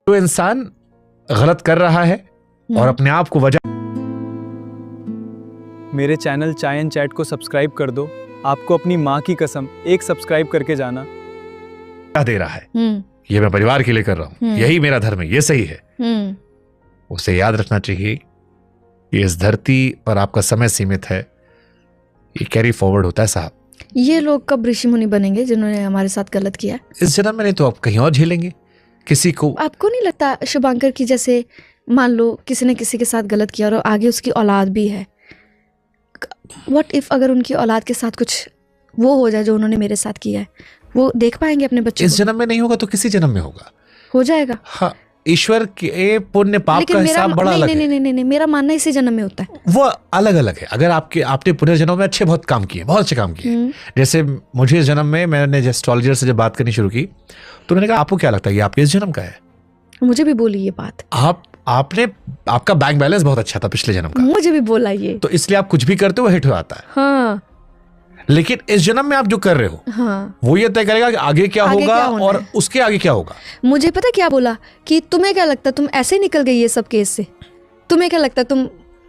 जो इंसान गलत कर रहा है और अपने आप को वजह। मेरे चैनल चाय एंड चैट को सब्सक्राइब कर दो। आपको अपनी माँ की कसम एक सब्सक्राइब करके जाना दे रहा है। ये मैं परिवार के लिए कर रहा हूँ, यही मेरा धर्म है, ये सही है। उसे याद रखना चाहिए कि इस धरती पर आपका समय सीमित है, ये कैरी फॉरवर्ड होता है साहब। ये लोग कब ऋषि मुनि बनेंगे जिन्होंने हमारे साथ गलत किया? इस जन्म में नहीं तो आप कहीं और झेलेंगे किसी को। आपको नहीं लगता शुभांकर की जैसे मान लो किसी ने किसी के साथ गलत किया और आगे उसकी औलाद भी है, व्हाट इफ अगर उनकी औलाद के साथ कुछ वो हो जाए जो उन्होंने मेरे साथ किया है, वो देख पाएंगे अपने बच्चों इस जन्म में नहीं होगा तो किसी जन्म में होगा, हो जाएगा। हाँ, ईश्वर के पुण्य पाप का हिसाब बड़ा अलग है। नहीं, मेरा मानना इसी जन्म में होता है। वो अलग अलग है। अगर आपने पुनर्जन्म में बहुत काम किए, बहुत अच्छे काम किए। जैसे मुझे इस जन्म में, मैंने एस्ट्रोलॉजर से जब बात करनी शुरू की तो उन्होंने कहा आपको क्या लगता है ये आपके इस जन्म का है? मुझे भी बोली ये बात। आपका बैंक बैलेंस बहुत अच्छा था पिछले जन्म का, मुझे भी बोला ये, तो इसलिए आप कुछ भी करते हो हिट हो आता है। हाँ। लेकिन इस जन्म में आप जो कर रहे हो, हाँ, वो ये तय करेगा कि आगे क्या होगा और उसके आगे क्या होगा। मुझे पता क्या बोला कि तुम्हें क्या लगता तुम ऐसे निकल गई ये सब केस से? तुम्हें क्या लगता तुम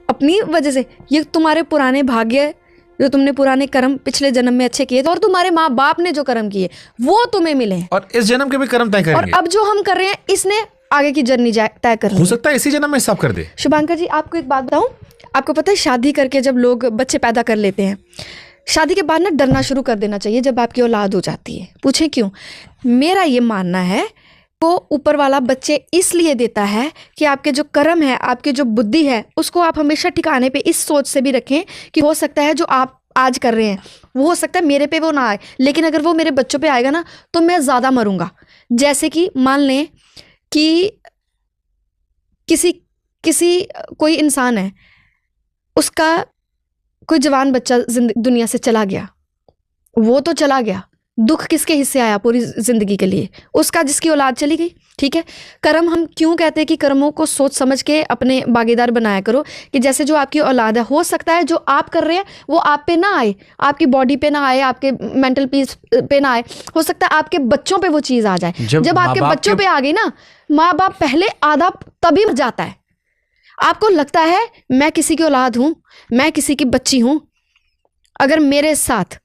अपनी वजह से, ये तुम्हारे पुराने भाग्य जो तुमने पुराने कर्म पिछले जन्म में अच्छे किए थे और तुम्हारे माँ बाप ने जो कर्म किए वो तुम्हें मिले, और इस जन्म के भी कर्म तय करेंगे। और अब जो हम कर रहे हैं इसने आगे की जर्नी तय कर ली। हो सकता है इसी जन्म में हिसाब कर दे। शुभांकर जी, आपको एक बात बताऊं, आपको पता है शादी करके जब लोग बच्चे पैदा कर लेते हैं, शादी के बाद ना डरना शुरू कर देना चाहिए जब आपकी औलाद हो जाती है। पूछें क्यों? मेरा ये मानना है वो ऊपर वाला बच्चे इसलिए देता है कि आपके जो कर्म है, आपकी जो बुद्धि है, उसको आप हमेशा ठिकाने पे इस सोच से भी रखें कि हो सकता है जो आप आज कर रहे हैं वो हो सकता है मेरे पे वो ना आए, लेकिन अगर वो मेरे बच्चों पे आएगा ना तो मैं ज़्यादा मरूंगा। जैसे कि मान लें कि किसी कोई इंसान है, उसका कोई जवान बच्चा दुनिया से चला गया, वो तो चला गया, दुख किसके हिस्से आया पूरी जिंदगी के लिए? उसका, जिसकी औलाद चली गई। ठीक है, कर्म हम क्यों कहते हैं कि कर्मों को सोच समझ के अपने भागीदार बनाया करो, कि जैसे जो आपकी औलाद है, हो सकता है जो आप कर रहे हैं वो आप पे ना आए, आपकी बॉडी पे ना आए, आपके मेंटल पीस पे ना आए, हो सकता है आपके बच्चों पे वो चीज़ आ जाए। जब आपके बच्चों पे आ गई ना, माँ बाप पहले आधा तभी मर जाता है। आपको लगता है मैं किसी की औलाद हूँ, मैं किसी की बच्ची हूँ, अगर मेरे साथ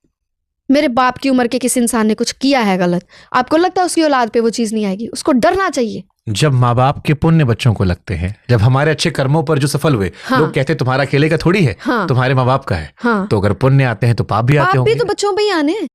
मेरे बाप की उम्र के किसी इंसान ने कुछ किया है गलत, आपको लगता है उसकी औलाद पे वो चीज़ नहीं आएगी? उसको डरना चाहिए। जब माँ बाप के पुण्य बच्चों को लगते हैं, जब हमारे अच्छे कर्मों पर जो सफल हुए, हाँ, लोग कहते हैं तुम्हारा अकेले का थोड़ी है, हाँ, तुम्हारे माँ बाप का है। हाँ, तो अगर पुण्य आते हैं तो पाप भी आते होंगे। पाप भी तो बच्चों पे ही आने हैं।